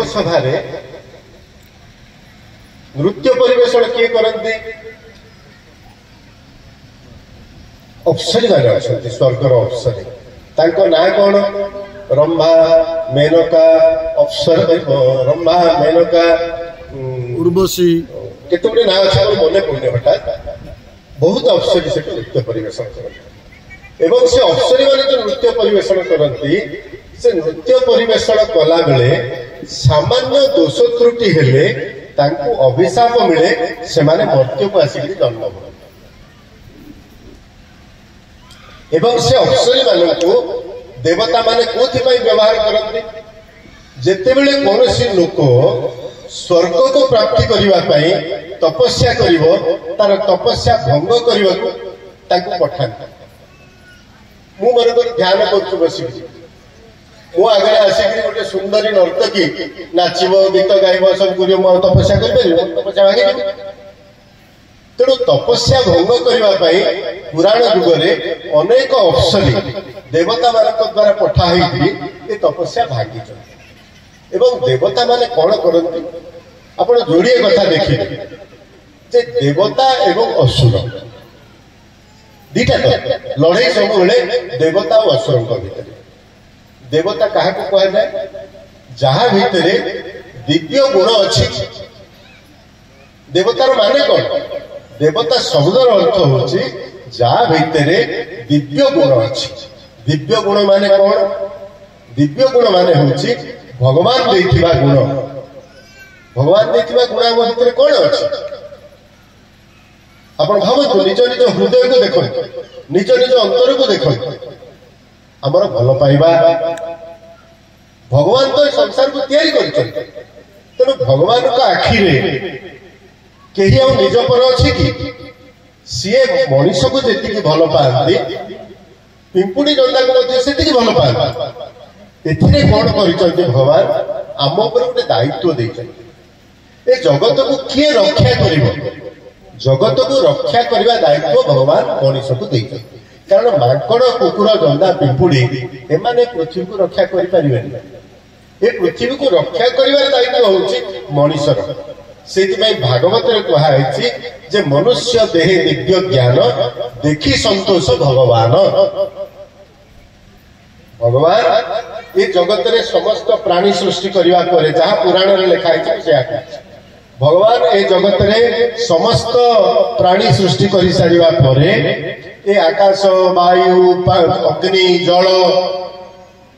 देवसभा नृत्य परिवेशन किए करते अप्सरी मैंने अच्छा स्वर्गर अप्सरी ना कौन रंभा मेनका अप्सर रंभा मेनका उर्वशी केते गुटे ना अच्छा मन पड़े हठात बहुत अप्सरी से नृत्य परिवेशन करते एवं से अप्सरी मैंने जो नृत्य परिवेशन करती से नृत्य परिवेशन कला बेले सामान्य दोष त्रुटि हेले तांको अभिशाप मिले से माने मृत्यु को आसिक जन्म हुए एवं से अप्सरी मान को देवता माने कोथि व्यवहार करते जेतेबेले कौनसी लोक स्वर्ग को प्राप्ति करने तपस्या करिवो तार तपस्या भंग करने पठाते मु मन ध्यान कर बस मो आगे आसिक गोटे सुंदरी नर्तकी नाचब गीत गाइब सब कर तपस्या कर तपस्या भागी तेणु तपस्या भंग करने पुराण जुगरे अनेक अप्सरी देवता मान द्वारा पठाई ये तपस्या भागी एवं देवता माने कौन करती आपण जोड़िए कथा देखिए जे देवता एवं असुर दीटा लड़ाई सब देवता और असुर भितर देवता क्या कह जाए जहाँ भितर दिव्य गुण अच्छी देवतार माने कौन देवता शब्दर अर्थ होची जहाँ भितर दिव्य गुण अच्छी दिव्य गुण माने कौन दिव्य गुण माने होची भगवान देथिबा गुण भगवान देथिबा गुण हम भितर कौन अच्छी आपण भावतु निज निज हृदय को देखो निज निज अंतर को देखो आमर भल पाइबा भगवान तो संसार को तैयारी करते तेणु भगवान का आखिरे कहीं आ निज पर अच्छी कि सी मनीष को जी भल पाती पिंपुड़ी जंदा को से भल पाती एथिरे कौन कर भगवान आम उपर गोटे दायित्व देते ए जगत को किए रक्षा कर जगत को रक्षा करने दायित्व भगवान मनीष को देते कारण माकड़ कुकुर जंदा पिंपुड़ी एमाने पृथ्वी को रक्षा करें ए पृथ्वी को रक्षा कर दायित्व हूँ मनीषर से भागवत कहुई जे मनुष्य देह दिव्य ज्ञान देखी संतोष भगवान भगवान ये जगत रे समस्त प्राणी सृष्टि करने पर जहाँ पुराण में लिखाई से भगवान ए जगत रे समस्त प्राणी सृष्टि कर सारिबा परे ए आकाश वायु अग्नि जल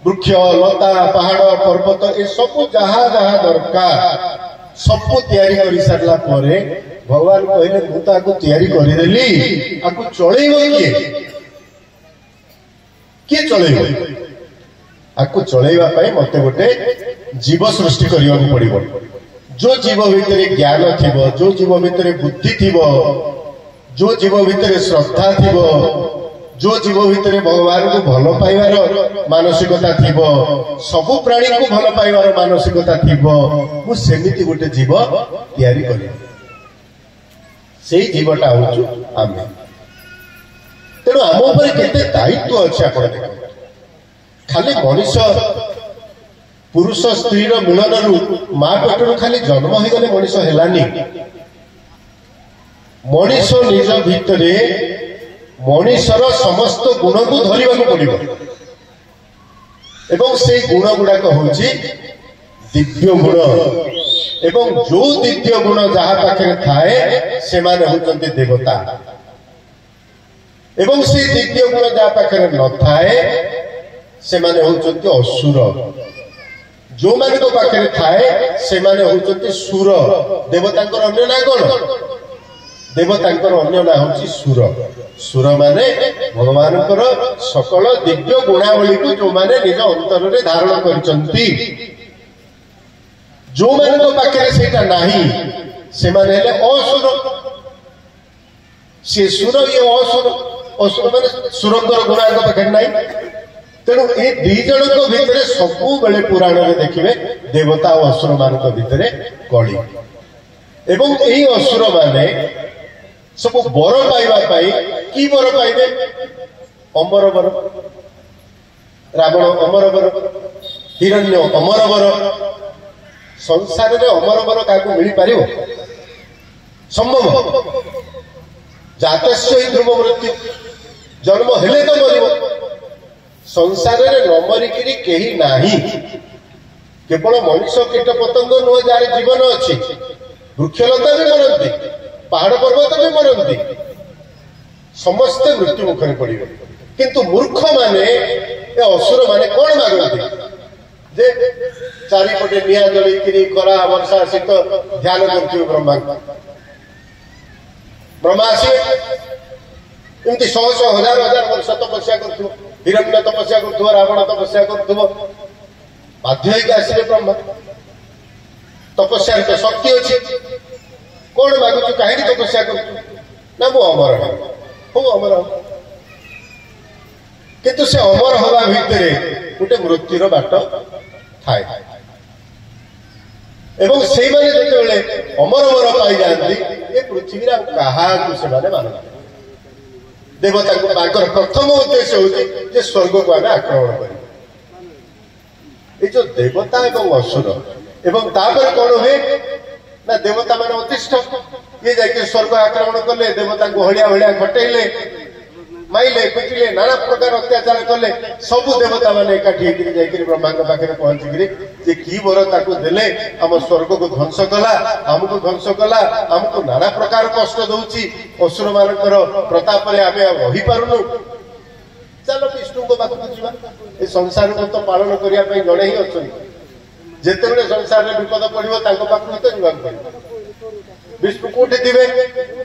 वृक्ष लता पहाड़ पर्वत ए सब जहाँ जहाँ दरकार सब तैयारी कर सारा परे भगवान कहले मुझे तैयारी करदेली आपको चलेब किए चलेब आपको चलैवाई मत गोटे जीव सृष्टि करने को पड़ो जो जीव भितर ज्ञान थी जो जीव भितर बुद्धि थी जो जीव भितर श्रद्धा थी जो जीव भितर भगवान को भल पाइबार मानसिकता थी सबु प्राणी को भल पाइबार मानसिकता थी मुझे गोटे जीव तैयारी कर से जीवटा हूँ आम तेणु आम उपर केते दायित्व अच्छे आप देख खाली मनीष पुरुष स्त्री मिलन माँ पेटर खाली जन्म हो गले मनीष हेलानी मनीष निज भितर मनीषर समस्त गुण को धरने को पड़ो एवं से गुण गुड़ाक हूँ दिव्य गुण एवं जो दिव्य गुण जहाँ पाखे थाए से होती देवता एवं से दिव्य गुण जहाँ पाखे न थाए से होती असुर जो माने तो पाखे थाए से होती सुर देवता अन्य ना कौन देवता अन्य ना हूँ सुर सुर माने भगवान सकल दिव्य गुणावली को जो माने निज अंतर में धारण करचंती जो माने तो पाखे सेटा नाही से माने असुर से सुर ये असुर असुर माने सुरंदर गुण आगे पाखे नहीं तेणु ये दी जन भितर सबु बेले पुराण में देखिए देवता और असुर मान भितर कली एवं यही असुर माने सब बर पाइबाई कि बर पाइबे अमर बर रावण अमर बर हिरण्य अमर बर संसार में अमरवर क्या मिल पार संभव जातस्य ही ध्रुव मृत्यु जन्म हेले तो मर संसार में न मरिकी कहीं नहीं केवल मनुष्य कीट पतंग नुह जार जीवन अच्छी वृक्षलता भी मरती पहाड़ पर्वत भी मरती समस्ते मृत्यु मुखर पड़े किंतु मूर्ख माने असुर माने कौन मागती जे चारिपटे निआ जलैकरी खरा वर्षा शीत ध्यान कर ब्रह्मा ब्रह्मा आसवे एमती शह शह हजार हजार वर्ष तपस्या कर हिरण्य तपस्या कर रावण तपस्या कर बाध्य आसवे ब्रह्मा तपस्या तो शक्ति अच्छी कौन मागुच कहीं तपस्या कर अमर हूँ अमर किंतु से अमर हवा भितर गोटे मृत्युर बाट थाए एवं से माने अमर वर पाई जाती ये पृथ्वी क्या से मानते देवता को प्रथम उद्देश्य हूँ स्वर्ग को आम आक्रमण कर जो देवता एवं असुर एवं तापर कौन हुए ना देवता मान अतिष्ठ ये जाके स्वर्ग आक्रमण कले देवता को हलिया हलिया घटेले माइले पिटिले नाना प्रकार अत्याचार कले सबु देवता माने एकाठी जाकर ब्रह्मा पाखे पहुंची कि वर ताकू देले आम स्वर्ग को ध्वंस कला आमको ध्वंस कला आमको नाना प्रकार कष्ट दौची असुर मानकर प्रताप आम रही पारुनु चलो विष्णु को पाखक जा ए संसार को तो पालन करने जड़े ही अच्छा जिते संसार में विपद पड़ो पाखक तो जावाक पड़े विष्णु कोठी थे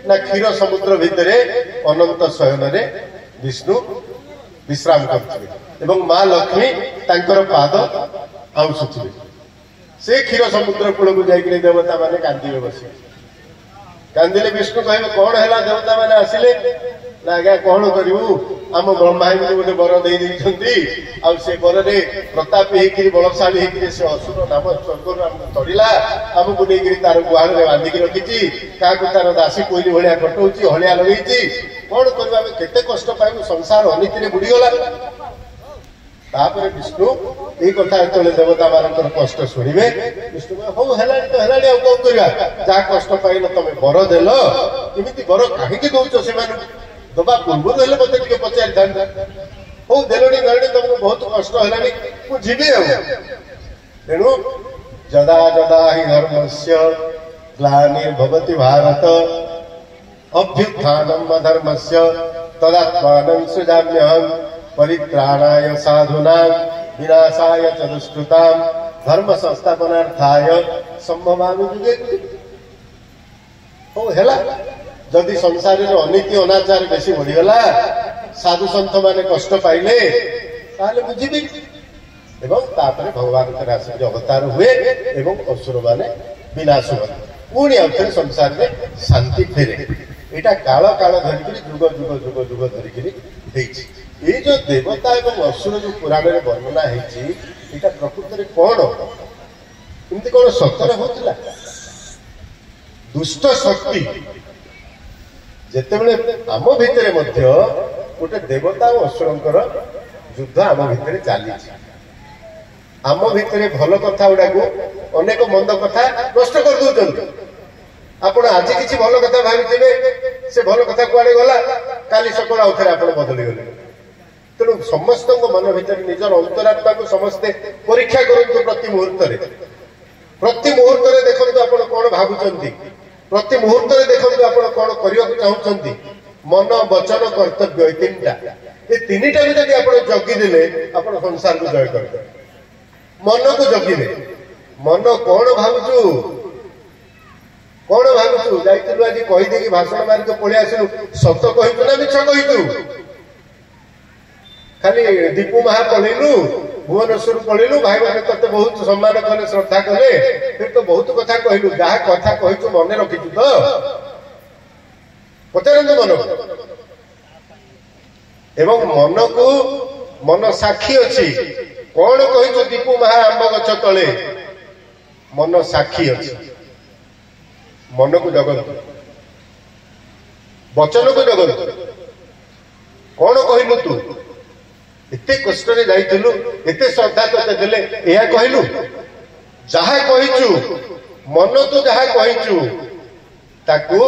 ना क्षीर समुद्र भितर अनंत शयन विष्णु विश्राम करते माँ लक्ष्मी तांकर पाद आउसुवे से क्षीर समुद्र कूल को जाकर देवता माने कांदे बस कांदिले विष्णु कहे कौन है देवता माने आसिले ना आज्ञा कौन करूँ आम ब्रह्मा गोटे वर दे से वर प्रतापी होकर बलशाली होकर से असुर नाम स्वर्ग चढ़ला आमको नहीं तार गुहाल में बांधिक रखी क्या तार दासी कोईली भाया कटाऊँ हलिया लगे कौन कर केते कष्ट पाइबू संसार अनीति बुड़ीगला विष्णु ये कथा जो देवता मान कष्ट शुणे विष्णु हूँ है तो कौन करवा जहाँ कष्ट पाइल तुम वर देल इमती वर कहीं दौच से दबा पूर्व मत पचारि हूँ देलणी नाणी तुमको बहुत कष्ट है जीवी तेणु जदा जदा ही धर्म से ग्लानिर्भवति भारत अभ्युत्थानम् अधर्मस्य तदात्मानं सृजाम्यहम् परित्राणाय साधूनां विनाशाय च दुष्कृतां धर्म संस्थापनार्थाय संभवामि युगे ओ हेला जदि संसार में अनीति अनाचार बेसी बढ़ीगला साधु सन्थ माने कष्ट पाइले ताले बुझिबी एवं तापरे भगवान आसिक अवतार हुए एवं असुर माने विनाश हुए पुणी आउथरे संसार में शांति फेरे एटा काल काल धरिकी जुग जुग जुग जुग धरिकी ये जो देवता एवं असुर जो पुराण में वर्णना है प्रकृत में कौन इमती कौन सतरे होता दुष्ट शक्ति जिते आम भितर गोटे देवता और असुरंकर युद्ध आम भितर चली आम भितर भल कथा गुड़ा को अनेक मंद कथा नष्ट कर दौरान आपण आज किसी भल कथा भावी से भल कथा कुआड़े गला काली सकाल आउ थे आप बदली गले तेणु समस्त मन भर निजर अंतरात्मा को समस्ते परीक्षा करूँ प्रति मुहूर्त देखते आप कौन भावुं प्रति मुहूर्त देखते आप कौन करने चाहते मन वचन कर्तव्य ये तीनटा भी जब आप जगिदे आप संसार को जय कर मन को जगिदे मन कौन भावुचु कौन भावुचु जाइलु आज कहीदे भाषण मारिक पलि आसलु सत कहतु ना मिछ कहतु खाली दीपू महा पढ़ेलु भुवनेश्वर पढ़ेलु भाई मैंने ते बहुत सम्मान कले श्रद्धा कले फिर तो बहुत कथा कहलु जहाँ कथा कहतु मन रखिचु तो पचारतु मन एवं मन को मन साक्षी अच्छी कौन कहतु दीपू महा आंब गछ तले मन साक्षी अच्छी मन को जगत वचन को जगत कौन कहलु तू एते कष्ट जाइलु एते श्रद्धा ते देले या कहलु जहा कहिचु मन तो जहा कहिचु ताकू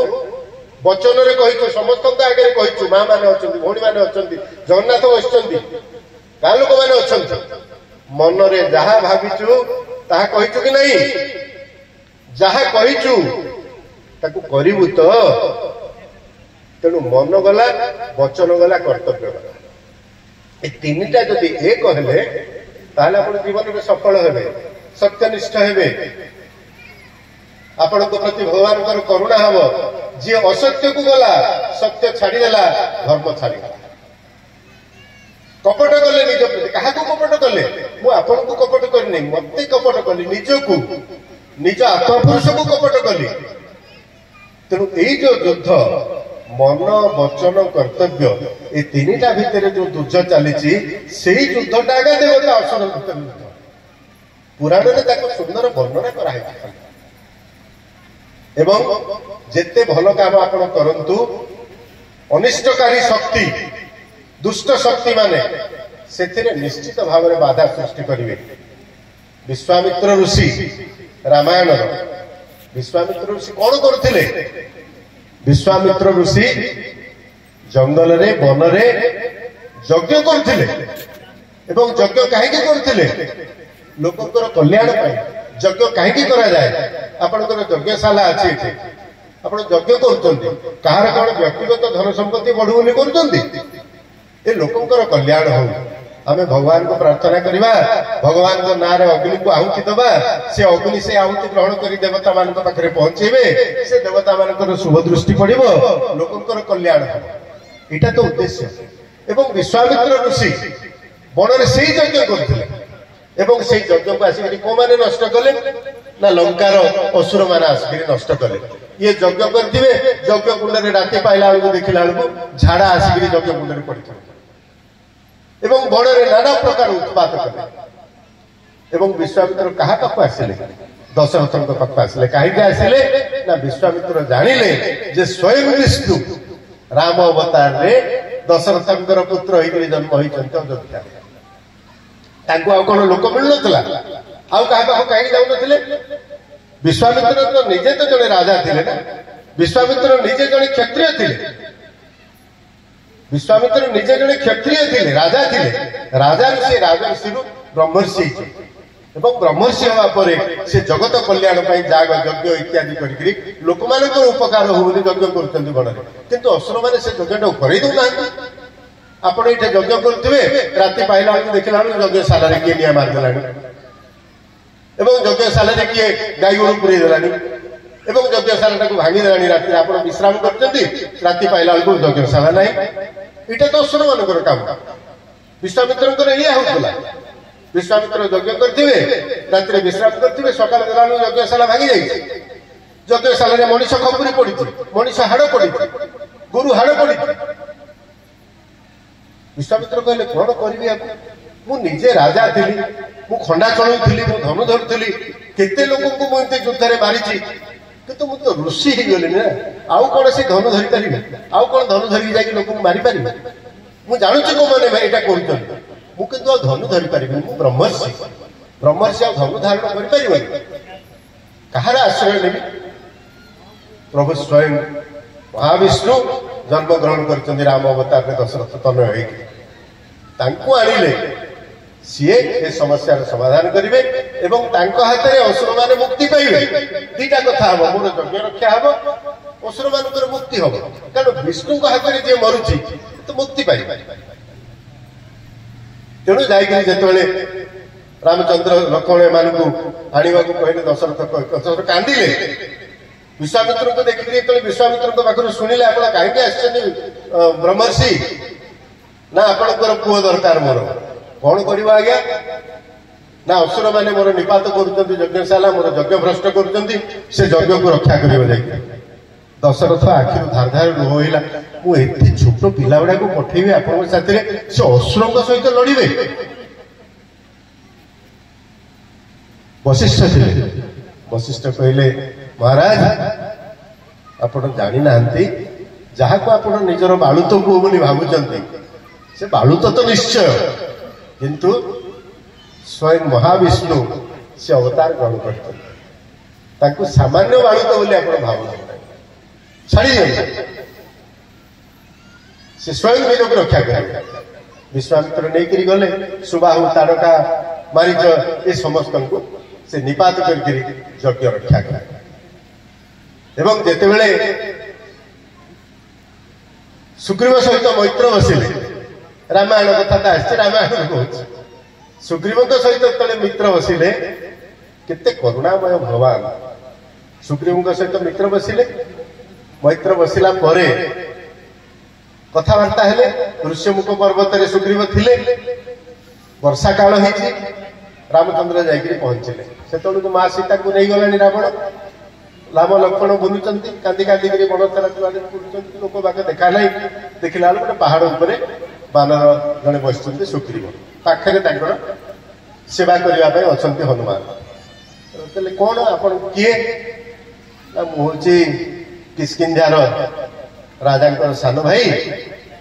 वचन रे कहिचु समस्त आगे कहिचु माँ माने अछंती भौणी माने अछंती जगन्नाथ बसिचंती गाँ लोक माने अछंती मन रे जहा भाबिचु ताहा कहिचु कि नहीं जहा कहिचु ताकू करिबु तो तेणु मन गला वचन गला कर्तव्य गला ए तीनटा जदि एक हेले ताहले आपण जीवन में सफल हेबे सत्यनिष्ठ हेबे आपण प्रति भगवान करुणा हम जी असत्य को गला सत्य छाड़ीदेला धर्म छाड़ीदेला कपट कले निज प्रति क्या कपट कले मुझे को कपट करनी मत कपट कली निजकू निज आत्मपुरुष को कपट कली तेणु यही जो युद्ध मन वचन कर्तव्य ये तीनटा भितर जो युद्ध चली से युद्धटा आगे देवता असुर युद्ध पुराण में सुंदर वर्णना कराई एवं जेते भल काम आप करंतु अनिष्टकारी शक्ति दुष्ट शक्ति माने से निश्चित भाव में बाधा सृष्टि करेंगे विश्वामित्र ऋषि रामायण विश्वामित्र ऋषि कौन करथिले विश्वामित्र ऋषि जंगल रे वन रे यज्ञ करथिले एवं यज्ञ काहेकि करथिले लोकंकर कल्याण पाई यज्ञ काहेकि करा जाए आपनकर यज्ञशाला अछि एठी आपण यज्ञ करूचंती कहार कोन व्यक्तिगत धन संपत्ति बढ़ू बोली करूचंती ए लोकंकर कल्याण हो आमे भगवान को प्रार्थना करिबा भगवान को नाम रे अग्नि को आहुति दबा से अग्नि से आहुति ग्रहण करी देवता मान को पाखरे पहुंचेबे से देवता मानकर शुभ दृष्टि पड़िबो लोकंकर कल्याण हो एटा तो उद्देश्य एवं विश्वामित्र ऋषि वन रे सेही यज्ञ करथिले एवं से यज्ञ को आसिक को माने नष्ट कले ना लंकार असुर माने आसिक नष्ट कले ये यज्ञ करथिबे यज्ञ कुंड रे राति पाइला बेलू देखिला बेलू झाड़ा आसिक यज्ञ कुंड रे पड़िथिबे एवं वन रे नाना प्रकार उत्पात कले एवं विश्वामित्र कहा पाख आसिले दशरथ पाख आसिले कहीं आसिले ना विश्वामित्र जानिले जे स्वयं विष्णु राम अवतार रे दशरथंकर पुत्र होइकरी जन्म होइचंत अयोध्या तांको आ कोन लोक मिल नथला आउ कहा पाख कहीं जाउ नथिले विश्वामित्र तो निजे तो जने राजा थिले ना विश्वामित्र निजे जने क्षत्रिय थिले विश्वामित्र निजे जने क्षत्रिय थिले राजा से राजर्षि ब्रह्मर्षि एवं ब्रह्मर्षि हवा परे से जगत कल्याण पाई जाग यज्ञ इत्यादि करी लोक मानकर उपकार हो बोली यज्ञ करछन्ती बडरे किंतु असुर माने से यज्ञटा करै दउ ना आपण इठे यज्ञ करथिबे राति पाइला बेलू देखिला यज्ञशाला रे किए निया मार देलानी एवं यज्ञशाला रे किए गाई गोरु पुरै देलानी एवं यज्ञशाला को भांगी देलानी राति आपण विश्राम करछन्ती राति पाइला बेलू यज्ञशाला नै इटा तो असुर मानकर काम विश्वामित्रंकर एया होतला विश्वामित्र यज्ञ करथिबे राति विश्राम करथिबे सकाळ देलानु यज्ञशाला भांगी जाई यज्ञशाला रे मनीष खपुरी पडिथि मनीष हाड़ पडिथि गुरु हाड़ पडिथि विश्वामित्र कहले कौन करी मु निजे राजा थी मु खंडा चलुली मु धनु धरुली केते लोक को मुझे युद्ध में मारी किंतु मु तो ऋषि हो गली ना आउ कौन से धनु धरी पारि आउ कौन धनु धरिकी जाकि लोक मारी पारि मु जानुची को मैंने यहाँ कर मु किंतु धनु धरी पारि मु ब्रह्मर्षि ब्रह्मर्षि आ धनु धारण कर कहार आश्रय नेबी प्रभु स्वयं महाविष्णु जन्म ग्रहण कर राम अवतार में दशरथ तनय आनिले सी ए समस्या समाधान करेंगे एवं हाथ में असुर मान मुक्ति पाइबे दीटा कथा हम मोर यज्ञ रक्षा हम असुर मान मुक्ति हम कारण विष्णु हाथ में जी मरुची तो मुक्ति पाइबे तेणु जाते रामचंद्र लक्ष्मण मान आने कहले दशरथ कांदिले विश्वामित्र को देखिए विश्वामित्र पाखर शुणिले आप कहीं ब्रह्मर्षि ना आपणकर पुओ दरकार मोर कौन कर आज्ञा ना असुर मैंने मोर निपात करज्ञशाला मोर यज्ञ भ्रष्ट कर यज्ञ को रक्षा कर दशरथ आखिर धार धार लुह होइला मुझे छोट पिला गुड़ा को पठेबी आपण साथी से असुर सहित लड़े वशिष्ठ थे वशिष्ठ कहले महाराज आपण जानी नांती जहा को आपण निजर बालुत को बोली भाबुचंती से बालुत तो निश्चय किंतु स्वयं महाविष्णु से अवतार ग्रहण कर सामान्य बालक बोली आप भावना छाड़ी से स्वयं निज को रक्षा करेंगे विश्वामित्र नहीं गले सुबाहु तारका मारीच ये समस्त को से निपात करके यज्ञ रक्षा करे जितेबले सुग्रीव सहित मैत्र बसिले रामायण कथा आसছে रामायण कहूँ सुग्रीव सहित तले मित्र बसिले केते करुणामय भगवान सुग्रीव सहित मित्र बसिले मैत्र बसिला परे कथबार्ता हेले ऋष्यमुख पर्वत रे सुग्रीव थिले वर्षा काल होइछि रामचंद्र जाइकरी पहुंचले सेतळु मां सीता को नहीं गलानी रावण राम लक्ष्मण बुलुचंती कांदी कांदी करी बणचरा चुआले बुलुचंती लोक बाके देखा नहीं देखिला गोटे पहाड़ ऊपर बानर जने बसिचंती सुग्रीव पाखरे तांकर सेवा करिया पय अछंती हनुमान तले कोन आपण किए मुहूर्ची किस्किंधार राजा सान भाई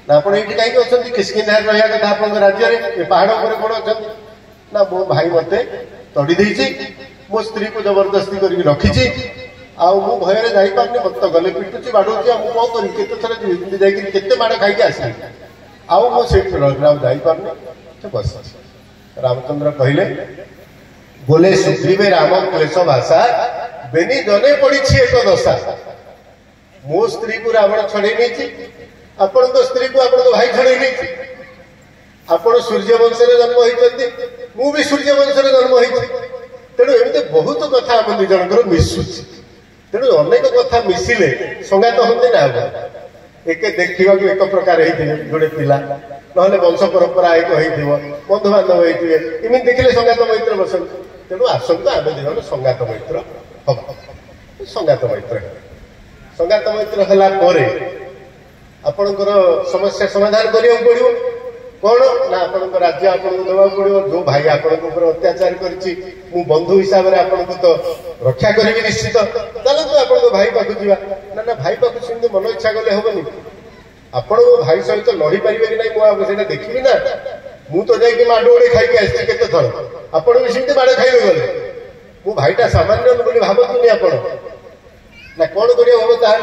ना आप कहीं अच्छा किस्किंधार रहा कथा आप राज्य में पहाड़ पर कौन अच्छा ना मो भाई मत तड़ी देती मो स्त्री को जबरदस्ती कर रखी मु भय जापारे मत तो गले पिटुची बाड़ूची कौन करी केते माड़ खाई आसली आउ बस रामचंद्र कहले बोले सुग्रीवे राम क्लेश भाषा बेनी जने पड़ी एक दशा मो स्त्री को रावण छड़े नहीं आपण तो स्त्री को आपण तो भाई छड़े नहीं आपण सूर्य वंश जन्म होती मु भी सूर्य वंश जन्म होती तेणु एमती बहुत कथा आम दुई जनकर मिसुची तेणु अनेक कथा मिसिले संगात होते ना एक देखा एक प्रकार गोटे पिला ना वंश परंपरा एक बंधु बांधव होते एमती देखिले संगात मैत्र बसत तेणु आसतु आम दिन संगात मैत्र हम संगात मैत्र संगात मैत्र हला परे आपणकर समस्या समाधान करिया पड़िबो कौन ना आपण राज्य आपको देवा पड़ो जो भाई आपण अत्याचार करी बंधु हिसाब से आपन को तो रक्षा करी निश्चित चलते आप भाई पाक जा ना भाई पाक सेमती मन इच्छा गले हेनी आपण भाई सहित लड़ी पारे कि ना मुझे देखी ना मु तो जाकि माड़ गोड़े खाई आसी केते थर आपण भी सेमती माड़ खाई गले मु भाईटा सामान्य बोली भावतुनि आपण ना कौन करा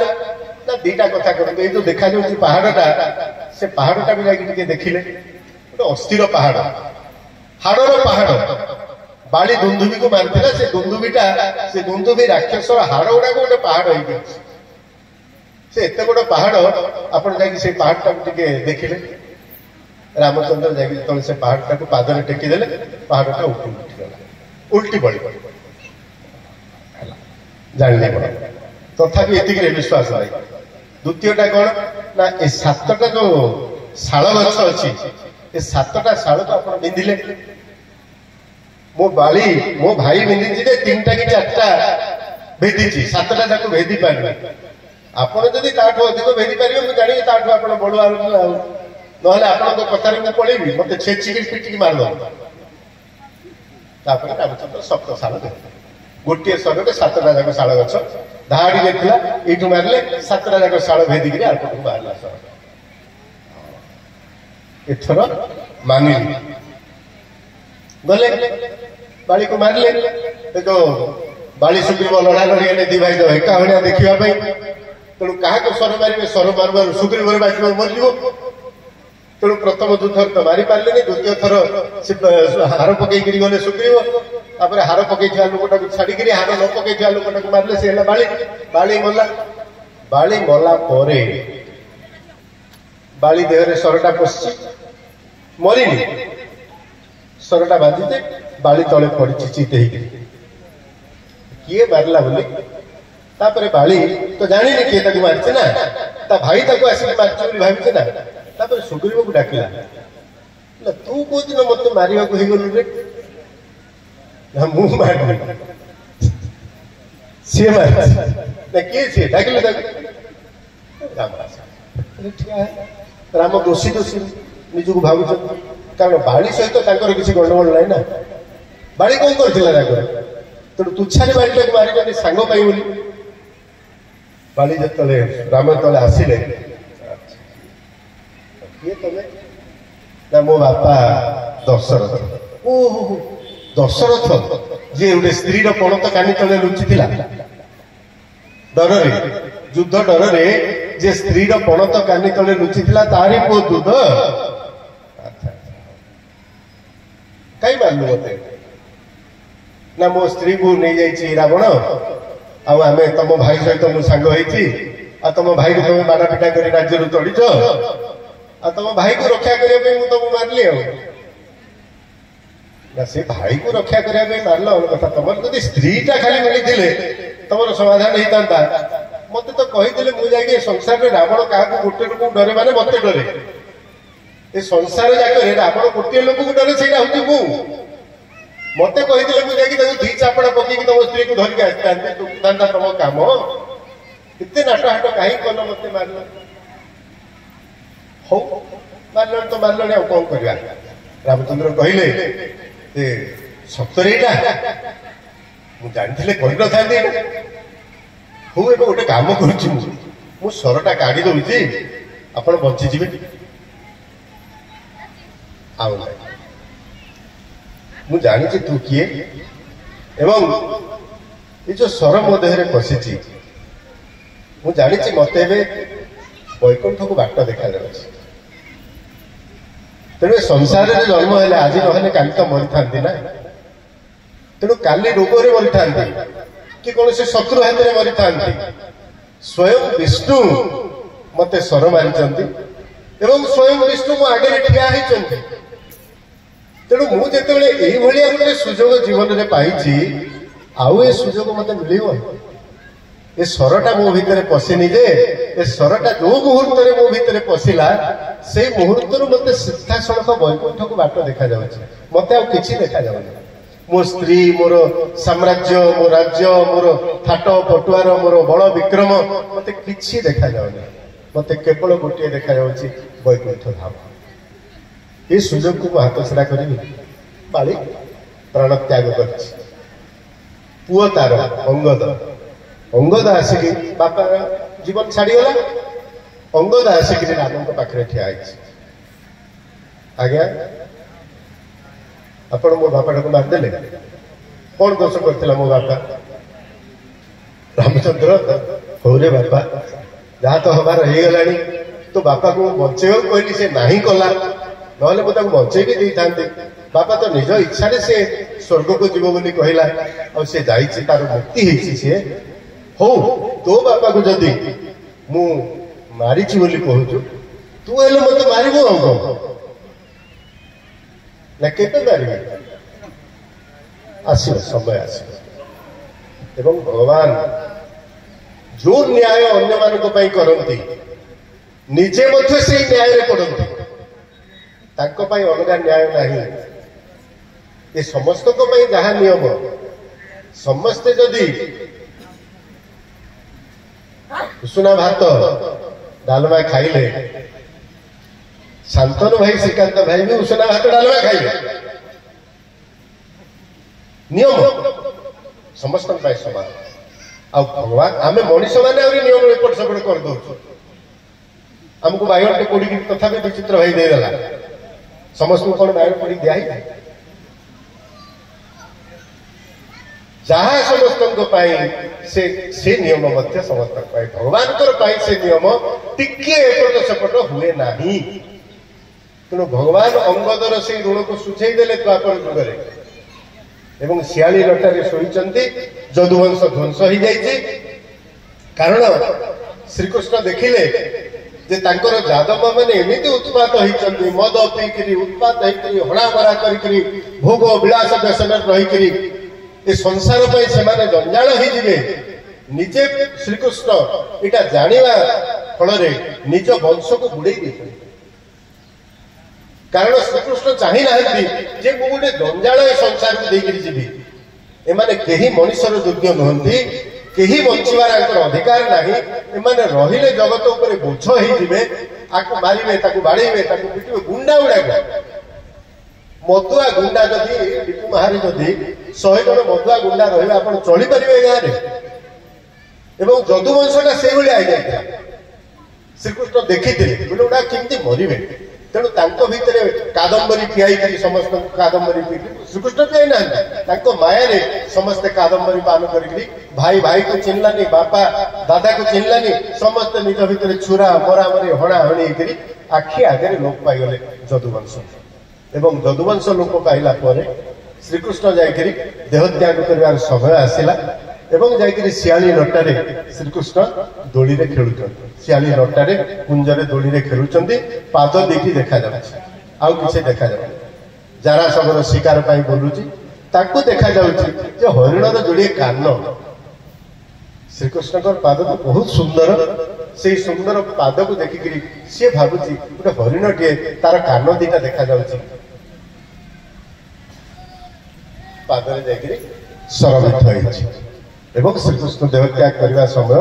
ना दीटा कथा करते जो देखा जाऊँगी पहाड़टा से पहाड़टा भी जाके देखिले गोटे अस्थिर पहाड़ हाड़र पहाड़ बाली दुंदुबी को मारता से दुंदुबीटा से दुंदुबी राक्षस हाड़ गुड़ा गोटे पहाड़ से एत बड़ पहाड़ आप पहाड़टा देखिले रामचंद्र जाके से पहाड़टा को पादरे टेकीदेले पहाड़टा उल्टी पड़ी जान तथापि एतिक विश्वास नहीं द्वितीयटा कौन ना ए सातटा जो शाल गछ अच्छी ए सातटा शाल को आप बिंधिले मो बाली मो भाई बिंधी तीनटा कि चारटा भेदी सातटा जाक भेदी पारे आपड़ जदि अधिक भेदी पारे मुझे जानी ताठू आप बड़ुआ ना आपण कथार मुझे पड़ेबी मत छेचिकी पिटिकी मारद रामचंद्र सप्त शाल गोटे सर सातटा जाक शाल गछ धाड़ी देखला ये मारे सातटा जाक शाल भेदिक आठ बाहर सर एथर मानि गले बाली को मारे जो बाली सुग्रीव लड़ा लड़ी दी भाई एका भाया देखा तेणु क्या सर मारे सर मार सुग्रीव बाज मरज तेणु प्रथम दुथर तो मारी पारे द्वितीय थर से हार पकई गले सुग्रीव तापर हार पकई लोकटा छाड़ी हार न पकई लोकटा मारे से बाली बाली मला बाली मला परे बाली देहरे सरटा पशि मरीनी सरटा बाजिजे बाली तले पड़ी चित किए मारला बोली तापर बाली तो जानी किए मारी ना ता भाई आसिक मारी भावी ना तापर सुग्रीव को डाकिला तू कौ दिन मत मारे गलु रे मु मार सी मार किए सी डाकिले राम दोषी दोषी निजक भाव कारण बाली सहित किसी गंडगोल ना ना बाली कौन कर तेणु तुच्छारे बालीटा को मारी सांग पाई बोली बाली जो राम तले आसिले किए तमें ना मो बापा दशरथ ओहो दशरथ जी गोटे स्त्री पणत कानी तले लुचिथिला डर युद्ध डर जे स्त्री पणत कानी तले लुचिथिला तारी पुओ दूध कई मानलु मते ना मो स्त्री को नहीं जाइए रावण आम तुम भाई सहित मु सांग आ तुम भाई को तुम मारा पिटा कर राज्य चढ़ीच आ तुम भाई को रक्षा करने तुमको मारली ना से भाई को रक्षा करने मारल अलग कथा तुम जब स्त्रीटा खाली मिली तुम समाधान होता मत तो कही मुझे संसार में रावण क्या गोटे लोक डरे माने मत डरे ये संसार जाक रावण गोटे लोक को डरे से हूँ मत कही मुझे दी चापड़ा पकईकि तुम स्त्री को धरिक आसता तुम काम एत नाटहाट कहीं कल मत मारल हौ मारल तो मारल आ कौन करवा रामचंद्र कहले सतरे मुझे जानी कही न था हूँ ए गोटे कम कर सरटा काढ़ी दूसरी आप बंचीजे आउ मु जानी तू किए एवं ये जो सर मो देह पशिची मु जानी मत वैकुंठ को बाट देखा जाऊँगी तेणु संसार में जन्म है आज ना काली तो मरी था ना तेणु काली रोग मरी था कि कौन से शत्रु हाथ में मरी था स्वयं विष्णु मत सर मारी स्वयं विष्णु मो आगे ठिया होती तेणु मुझे गोटे सुजोग जीवन में पाई आउ ए सुजोग मत मिल ए सरटा मो भितर पशिनी जे ए सरटा जो मुहूर्त मो भितर पशिला से मुहूर्त मत सीधा सड़क वैकुंठ को बाट देखा जाऊँगी मत आ कि देखा जाऊनी मो स्त्री मोर साम्राज्य मो राज्य मोर थाट पटुआर मोर बड़ विक्रम मत कि देखा जाऊनी मत केवल गोटे देखा जाऊँगी वैकुंठ धाम ये सुजोग को हाथ छड़ा करी बाली प्राण त्याग कर पुओ तार अंगद आसिक बापा जीवन छाड़ीगला अंगद आसिक राम पाखे ठिया आज्ञा आपण मो बापा को मारदेले कौन दोष करथिला मो बापा रामचंद्र हो रे बापा जहाँ तो हमार हो गलानी तो बापा को बचे कहली से नहीं कला ना मुझे बचे भी दे था बापा तो निज इच्छा से स्वर्ग को जीव बोली कहला और से जाइए तार मुक्ति होती सी हो तो बापा को जदि मु मारी बोली कहूँ तू हेल्ले मत मारू ना के मार आस समय आस भगवान जो न्याय अन्य मान करती निजे मध्य से न्याय पड़ती अलग न्याय नहीं ये समस्त जहाँ नियम समस्ते जदि उषुना भात डालमा खाइले शांतनु भाई श्रीकांत भाई भी उषुना भात डालमा खाइले नियम समस्त समान आ भगवान आम मनीष मैंने नियम एपट सेपट कर दौ आमको बाइगण टे पोड़ी तथा विचित्र भाई देदेला समस्त को कौन बाइगण पोड़ी दिया जहाँ समस्त से नियम मध्य समस्त भगवान से नियम टिके एपट सेपट हुए ना तेणु भगवान अंगदर से ऋण को सुझे देले द्वापर जुगरे एवं शियाली लटारे शोईचंती जदुवंश ध्वंस हो जाइए कारण श्रीकृष्ण देखिले जे तांकर जादव मैंने एमती उत्पात होती मद पीकरी उत्पात होकर हणामरा करी भोग विलास व्यसन रही ए संसार से जंजाल होते निजे श्रीकृष्ण यहाँ जाना फल निज वंश को बुड़े देते कारण श्रीकृष्ण चाही ना जे मु गोटे जंजाल संसार को देकर जीवी एमाने कहीं मनुष्यर योग्य नुहति कहीं बचार अधिकार नहीं एमाने रहिले जगत उपर बोझ होइजिबे आको मारिबे ताको बाड़ेबे ताको पिटिबे गुंडा उड़ाक मदुआ गुंडा जदि दीपू महारी जदि 100 जन मदुआ गुंडा रही आप चली पारे गाँव एवं जदुवंशटा से भाई आई जाता श्रीकृष्ण देखी गुड़ा केमती मरवे तेणु भितर कादम्बरी पियाई समस्त कादम्बरी पी श्रीकृष्ण पियाई ना माया समस्ते कादम्बरी पान कर भाई भाई को चिन्हलानी बापा दादा को चिन्हलानी समस्ते निज भितर छुरा मरामरी हणा हणी कर आखि आगे लोप पाईगले जदुवंश एवं जदुवंश लोप पाइला श्रीकृष्ण जाकर देहत्याग कर समय आसला एवं जाकर शियाली नटारे श्रीकृष्ण दोली रे खेलुछन शियाली नटारे कुंजरे दोली रे खेलुछन पाद देखी देखा जाउछि आउ किसे देखा जाउछि जारा सबर शिकार पाई बोलुछि ताकू देखा जाउछि जे हरिणर जोड़े कान श्रीकृष्ण पाद तो बहुत सुंदर से सुंदर पाद को देखिक सी भावुची गोटे हरिण टे तार कान दीटा देखा जाउछि पादरे जाकर सरमित होइछि एवं श्रीकृष्ण देहत्याग करने समय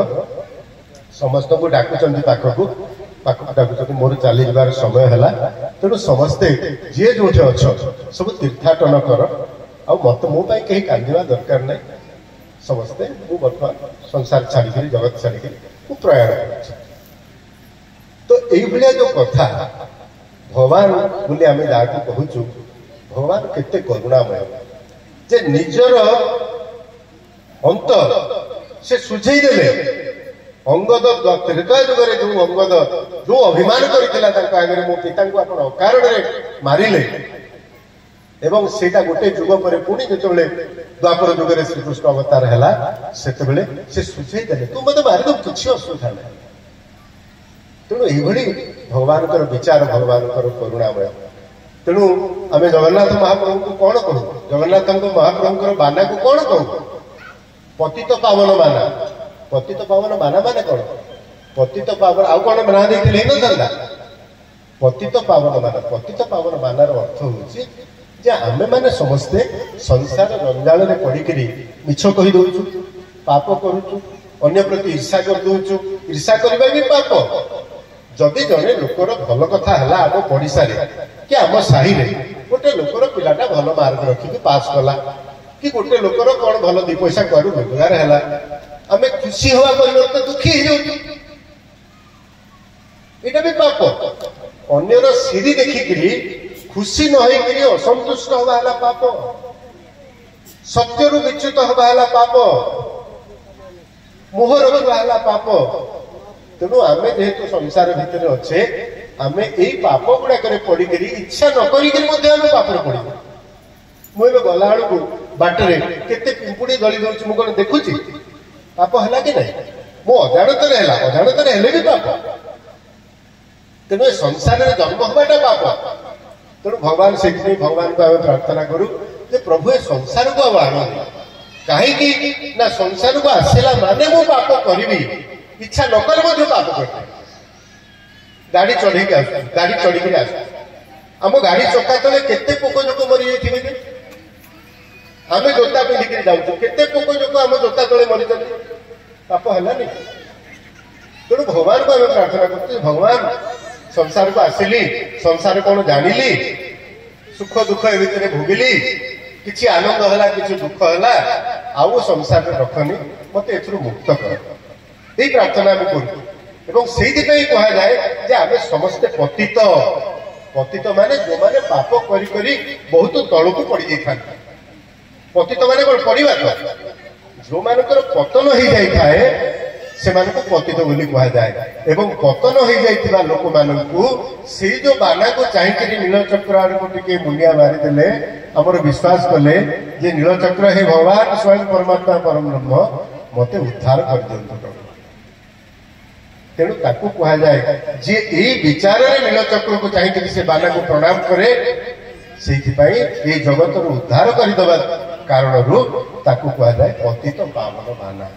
समस्त को डाकुचंदी पाखक डाकुचंदी मोर चली जाबार समय है तेणु समस्ते जी जो अच्छ सब तीर्थाटन कर आ मत मो कहीं कांदा दरकार ना समस्ते बर्तमान संसार छाड़ी जगत छाड़ी प्रयाण कर तो ये जो कथा भगवान बोली आम जहाँ कहूँ भगवान केते करुणामय जे निजर अंतर से सुझेई देले अंगद त्रेता जुगरे जो अंगद जो अभिमान करते मो पिता को आप अकारण मारिले एवं सेटा गोटे जुग पर पुणी जो द्वापर जुगरे श्रीकृष्ण अवतार है से सुझेई देले तू मत मारिद किसी असुविधा ना तेणु ये भगवान विचार भगवान करुणामय तेणु आम जगन्नाथ महाप्रभु को कौन कहू जगन्नाथ महाप्रभु बाना को कौन कहू पतित पावन बाना माने कौन पतित पावन आउ कौन बना देते ना पतित पावन बानार अर्थ हूँ आमे माने समस्ते संसार जंजाल में पड़िक मिछ कही दौचु पाप करुचु अन्य प्रति ईर्षा कर दौचु ईर्षा करबा भी पाप जदि जड़े लोकर भल कथा है आम पड़िशा कि आम साही गोटे लोकर पिलाटा भल मार्क रखिक पास कला कि गोटे लोकर कौन भल दी पैसा कर रोजगार है आम खुशी हवा परिवर्तन दुखी हो यहाँ भी पाप अन्यर सीरी देखिक खुशी नई असंतुष्ट हवा पाप सत्यरू विच्युत हवा पाप मोह रखा पाप तेणु आम जेहेतु संसार भितर अच्छे आम यही पाप गुड़ाक पड़िक इच्छा नक पापर पड़ मुझे गला बेलू बाटर केते पिंपुड़ी गली दौर मुझे कौन देखुची पाप है कि नहीं मो अजाणत भी पाप तेणु संसार में जन्म हवाटा पाप तेणु भगवान से भगवान को आम प्रार्थना करूँ प्रभु ए संसार को आण कहीं ना संसार को आसला माने मु पाप करी इच्छा नकले पाप करते गाड़ी चढ़ी गाड़ी चढ़ी आस आम गाड़ी चक्का तले केते पोक जोक मरी जाइए आम जोता पिंधिक जाऊँ केते पोक जोक आम जोता तले मरी पाप है तेणु भगवान को आम प्रार्थना कर भगवान संसार को आसिली संसार कौन जानिली सुख दुख ए भितर भोगिली किसी आनंद है किसी दुख है आउ संसार में रखनी मत ए मुक्त कर यही प्रार्थना आम करूँ से कहुए आम समस्ते पतित पतित माने जो माने पाप करी करी बहुत तल को पड़ जाता पतित माने कौन पड़ा तो जो मान पतन हो जाए से पतित बोली कहुए एवं पतन हो जाइथिबा लोक मानकु से जो बाना को चाहिए नीलचक्र आड़ को टिके मुंडिया मारिदेले आमर विश्वास कले जे नीलचक्र हे भगवान स्वयं परमात्मा परम ब्रह्म मते उद्धार कर दियंतु तेणु ताकू कहुए जे यही विचार नीलचक्र को चाहिए से बाना को प्रणाम करे से जगत उद्धार करदे कारण ताकू कहुए पतित पावन बाना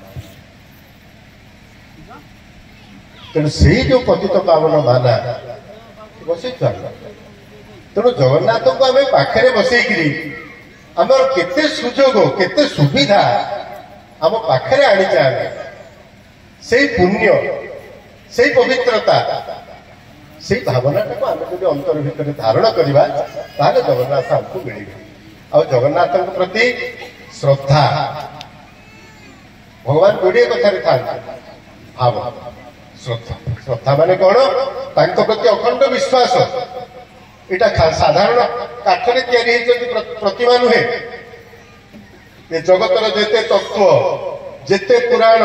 तेणु से जो पतित पावन बाना बसई तेणु जगन्नाथ को आम पाखे बसईकरी आमर केते सुजोग केते सुविधा आम पाखे आनीचे आम से पुण्य से पवित्रता से भावना को आम जो अंतर भितर धारण करवा जगन्नाथ आमको मिले आ जगन्नाथ प्रति श्रद्धा भगवान जोड़े कथार था भाव श्रद्धा श्रद्धा माने कौन प्रति अखंड विश्वास এটা সাধাରଣ কাঠରେ ତିଆରି ହେଇଛନ୍ତି ପ୍ରତିମା ନୁହେଁ। ଏ ଜଗତର ଯେତେ ତତ୍ତ୍ୱ, ଯେତେ ପୁରାଣ,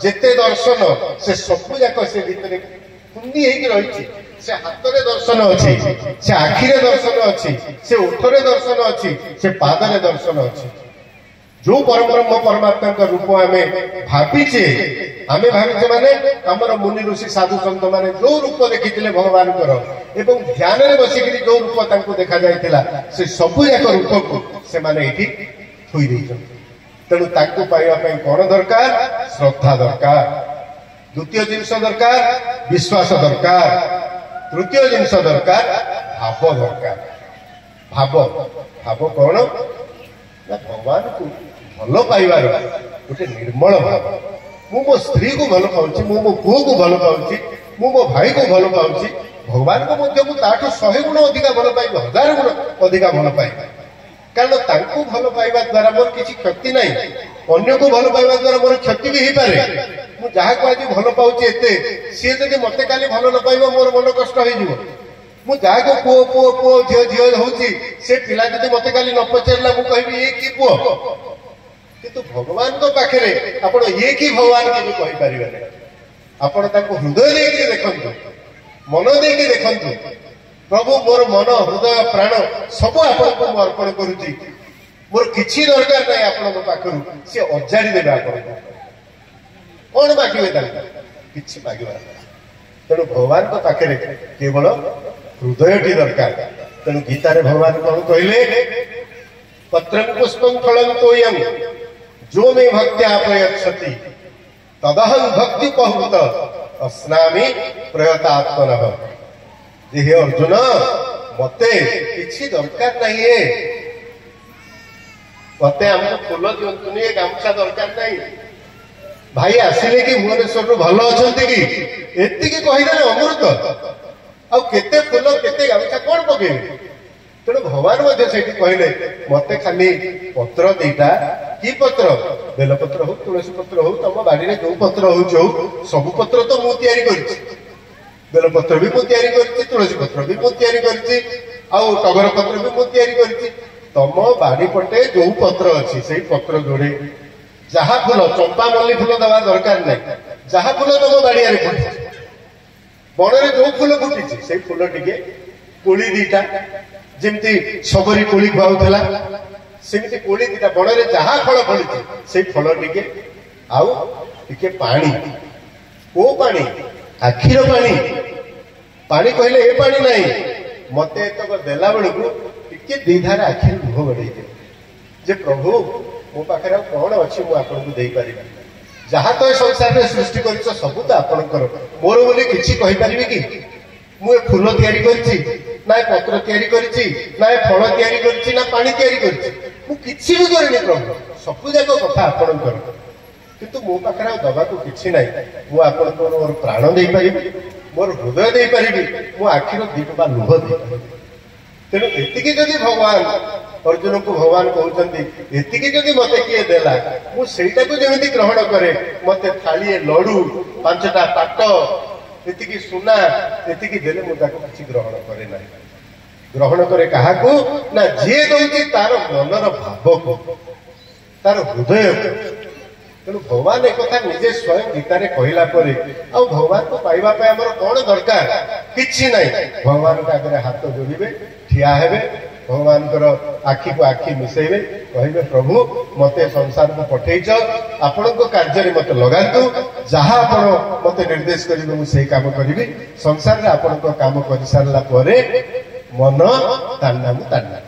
ଯେତେ ଦର୍ଶନ, ସେ ସବୁ ଯାକ ସେ ଭିତରେ କୁନ୍ଦି ହେଇକି ରହିଛି। ସେ ହାତରେ ଦର୍ଶନ ଅଛି, ସେ ଆଖିରେ ଦର୍ଶନ ଅଛି, ସେ ଓଠରେ ଦର୍ଶନ ଅଛି, ସେ ପାଦରେ ଦର୍ଶନ ଅଛି। ଯୋଉ ପରବ୍ରହ୍ମ ପରମାତ୍ମାଙ୍କ ରୂପ ଆମେ ଭାବିଛେ ମାନେ ଆମର ମୁନି ଋଷି ସାଧୁ ସନ୍ଥ ମାନେ ଯୋଉ ରୂପ ଦେଖିଥିଲେ ଭଗବାନଙ୍କର ଏବଂ ଧ୍ୟାନରେ ବସିକିରି ଯୋଉ ରୂପ ତାଙ୍କୁ ଦେଖାଯାଇଥିଲା, ସେ ସବୁ ଯାକ ରୂପକୁ ସେମାନେ ଏଇଠି ଥୋଇ ଦେଇଛନ୍ତି। ତେଣୁ ତାଙ୍କୁ ପାଇବା ପାଇଁ କଣ ଦରକାର? ଶ୍ରଦ୍ଧା ଦରକାର। ଦ୍ୱିତୀୟ ଜିନିଷ ଦରକାର ବିଶ୍ୱାସ ଦରକାର। ତୃତୀୟ ଜିନିଷ ଦରକାର ଭାବ ଦରକାର। ଭାବ କଣ? ନା ଭଗବାନଙ୍କୁ ଭଲ ପାଇବାର ଗୋଟେ ନିର୍ମଳ ଭାବ। ମୁଁ ମୋ ସ୍ତ୍ରୀକୁ ଭଲ ପାଉଛି, ମୁଁ ମୋ ପୁଅକୁ ଭଲ ପାଉଛି, ମୁଁ ମୋ ଭାଇକୁ ଭଲ ପାଉଛି, ଭଗବାନଙ୍କୁ ମଧ୍ୟ ମୁଁ ତାଠୁ 100 ଗୁଣ ଅଧିକା ଭଲ ପାଇବି, 1000 ଗୁଣ ଅଧିକା ଭଲ ପାଇବି। କାରଣ ତାଙ୍କୁ ଭଲ ପାଇବା ଦ୍ୱାରା ମୋର କିଛି କ୍ଷତି ନାହିଁ। ଅନ୍ୟକୁ ଭଲ ପାଇବା ଦ୍ୱାରା ମୋର କ୍ଷତି ବି ହେଇପାରେ। ମୁଁ ଯାହାକୁ ଆଜି ଭଲ ପାଉଛି ଏତେ, ସିଏ ଯଦି ମତେ କାଲି ଭଲ ନ ପାଇବ ମୋର ମନ କଷ୍ଟ ହେଇଯିବ। ମୁଁ ଯାହାକୁ ପୁଅ ପୁଅ ପୁଅ ଝିଅ ଝିଅ ହଉଛି, ସେ ପିଲା ଯଦି ମତେ କାଲି ନ ପଚାରିଲା ମୁଁ କହିବି ଇଏ କି ପୁଅ। କିନ୍ତୁ ଭଗବାନଙ୍କ ପାଖରେ ଆପଣ ଇଏ କି ଭଗବାନ କେବେ କହିପାରିବେ ନାହିଁ। ଆପଣ ତାଙ୍କୁ ହୃଦୟ ଦେଇକି ଦେଖନ୍ତୁ, ମନ ଦେଇକି ଦେଖନ୍ତୁ। ପ୍ରଭୁ ମୋର ମନ ହୃଦୟ ପ୍ରାଣ ସବୁ ଆପଣଙ୍କୁ ମୁଁ ଅର୍ପଣ କରୁଛି, ମୋର କିଛି ଦରକାର ନାହିଁ ଆପଣଙ୍କ ପାଖରୁ। ସିଏ ଅଜାଡ଼ି ଦେବେ ଆପଣଙ୍କୁ। କଣ ମାଗିବେ ତାଙ୍କୁ? କିଛି ମାଗିବା ନାହିଁ। ତେଣୁ ଭଗବାନଙ୍କ ପାଖରେ କେବଳ ହୃଦୟଟି ଦରକାର। ତେଣୁ ଗୀତାରେ ଭଗବାନ କଣ କହିଲେ? ପତ୍ରଂ ପୁଷ୍ପଂ ଫଳଂ ତୋୟଂ ଯୋ ମେ ଭକ୍ତ୍ୟା ପ୍ରୟଚ୍ଛତି ତଦହଂ ଭକ୍ତି ଉପହୃତ ଅସ୍ନାମି ପ୍ରୟତାତ୍ମନଃ। ଯେ ହେ ଅର୍ଜୁନ, ମତେ କିଛି ଦରକାର ନାହିଁ, ମତେ ଆମକୁ ଫୁଲ ଦିଅନ୍ତୁନି, ଗାମୁଛା ଦରକାର ନାହିଁ, ଭାଇ ଆସିଲେ କି ଭୁବନେଶ୍ୱରରୁ ଭଲ ଅଛନ୍ତି କି, ଏତିକି କହିଦେଲେ ଅମୃତ। ଆଉ କେତେ ଫୁଲ କେତେ ଗାମୁଛା କଣ ପକେଇବେ? ତେଣୁ ଭଗବାନ ମଧ୍ୟ ସେଇଠି କହିଲେ ମତେ ଖାଲି ପତ୍ର ଦିଟା, କି ପତ୍ର? ବେଲପତ୍ର ହଉ, ତୁଳସୀ ପତ୍ର ହଉ, ତମ ବାଡିରେ ଯୋଉ ପତ୍ର ହଉଛି ହଉ, ସବୁ ପତ୍ର ତ ମୁଁ ତିଆରି କରିଛି। ବେଲପତ୍ର ବି ମୁଁ ତିଆରି କରିଛି, ତୁଳସୀ ପତ୍ର ବି ମୁଁ ତିଆରି କରିଛି, ଆଉ ଟଗର ପତ୍ର ବି ମୁଁ ତିଆରି କରିଛି। ତମ ବାଡି ପଟେ ଯୋଉ ପତ୍ର ଅଛି ସେଇ ପତ୍ର ଯୋଡେ, ଯାହା ଫୁଲ, ଚମ୍ପା ମଲ୍ଲି ଫୁଲ ଦେବା ଦରକାର ନାହିଁ, ଯାହା ଫୁଲ ତମ ବାଡିଆରେ ଫୁଟିଛି, ବଣରେ ଯୋଉ ଫୁଲ ଫୁଟିଛି ସେଇ ଫୁଲ ଟିକେ, କୋଳି ଦିଟା, ଯେମିତି ଶବରୀ କୋଳି ଖୁଆଉଥିଲା ସେମିତି କୋଳି ଦିଟା, ବଣରେ ଯାହା ଫଳ ଫଳିଛି ସେଇ ଫଳ ଟିକେ, ଆଉ ଟିକେ ପାଣି। କୋଉ ପାଣି? ଆଖିର ପାଣି। ପାଣି କହିଲେ ଏ ପାଣି ନାହିଁ, ମତେ ଏତକ ଦେଲା ବେଳକୁ ଟିକେ ଦିଧାର ଆଖିରୁ ଲୁହ ଗଡେଇଦିଏ ଯେ ପ୍ରଭୁ ମୋ ପାଖରେ ଆଉ କଣ ଅଛି ମୁଁ ଆପଣଙ୍କୁ ଦେଇପାରିବି? ଯାହା ତ ଏ ସଂସାରରେ ସୃଷ୍ଟି କରିଛ ସବୁ ତ ଆପଣଙ୍କର, ମୋର ବୋଲି କିଛି କହିପାରିବି କି? ମୁଁ ଏ ଫୁଲ ତିଆରି କରିଛି ନା, ଏ ପତ୍ର ତିଆରି କରିଛି ନା, ଏ ଫଳ ତିଆରି କରିଛି ନା, ପାଣି ତିଆରି କରିଛି? ମୁଁ କିଛି ବି କରିନି ପ୍ରଭୁ, ସବୁ ଯାକ କଥା ଆପଣଙ୍କର। କିନ୍ତୁ ମୋ ପାଖରେ ଆଉ ଦବାକୁ କିଛି ନାହିଁ। ମୁଁ ଆପଣଙ୍କୁ ମୋର ପ୍ରାଣ ଦେଇପାରିବି, ମୋର ହୃଦୟ ଦେଇପାରିବି, ମୋ ଆଖିର ଦି ଟୋପା ଲୁହ ଦେଇପାରିବି। ତେଣୁ ଏତିକି ଯଦି ଭଗବାନ ଅର୍ଜୁନକୁ ଭଗବାନ କହୁଛନ୍ତି, ଏତିକି ଯଦି ମତେ କିଏ ଦେଲା, ମୁଁ ସେଇଟାକୁ ଯେମିତି ଗ୍ରହଣ କରେ। ମତେ ଥାଳିଏ ଲଡୁ, 5ଟା ପାଟ, ଏତିକି ସୁନା, ଏତିକି ଦେଲେ ମୁଁ ତାକୁ କିଛି ଗ୍ରହଣ କରେ ନାହିଁ। ଗ୍ରହଣ କରେ କାହାକୁ? ନା ଯିଏ ଦଉଛି ତାର ମନର ଭାବକୁ, ତାର ହୃଦୟକୁ। ତେଣୁ ଭଗବାନ ଏକଥା ନିଜେ ସ୍ୱୟଂ ଗୀତାରେ କହିଲା ପରେ ଆଉ ଭଗବାନଙ୍କୁ ପାଇବା ପାଇଁ ଆମର କଣ ଦରକାର? କିଛି ନାହିଁ। ଭଗବାନଙ୍କ ଆଗରେ ହାତ ଯୋଡ଼ିବେ, ଠିଆ ହେବେ, ଭଗବାନଙ୍କର ଆଖିକୁ ଆଖି ମିଶେଇବେ, କହିବେ ପ୍ରଭୁ ମତେ ସଂସାରକୁ ପଠେଇଛ, ଆପଣଙ୍କ କାର୍ଯ୍ୟରେ ମତେ ଲଗାନ୍ତୁ, ଯାହା ଆପଣ ମତେ ନିର୍ଦ୍ଦେଶ କରିବେ ମୁଁ ସେଇ କାମ କରିବି। ସଂସାରରେ ଆପଣଙ୍କ କାମ କରିସାରିଲା ପରେ ମନ ତାନ୍ନାମୁ ତାନ୍ନା,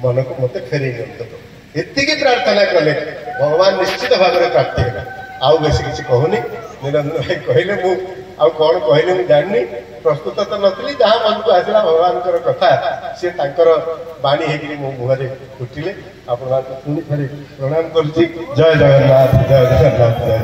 ମନକୁ ମତେ ଫେରେଇ ନିଅନ୍ତୁ। ଏତିକି ପ୍ରାର୍ଥନା କଲେ ଭଗବାନ ନିଶ୍ଚିତ ଭାବରେ ପ୍ରାପ୍ତି ହେବେ। ଆଉ ବେଶୀ କିଛି କହୁନି। ନିରଞ୍ଜନ ଭାଇ କହିଲେ, ମୁଁ ଆଉ କଣ କହିଲେ ମୁଁ ଜାଣିନି, ପ୍ରସ୍ତୁତ ତ ନଥିଲି, ଯାହା ମନକୁ ଆସିଲା ଭଗବାନଙ୍କର କଥା ସିଏ ତାଙ୍କର ବାଣୀ ହେଇକିରି ମୋ ମୁହଁରେ ଫୁଟିଲେ। ଆପଣମାନଙ୍କୁ ପୁଣି ଥରେ ପ୍ରଣାମ କରୁଛି। ଜୟ ଜଗନ୍ନାଥ, ଜୟ ଜଗନ୍ନାଥ, ଜୟ।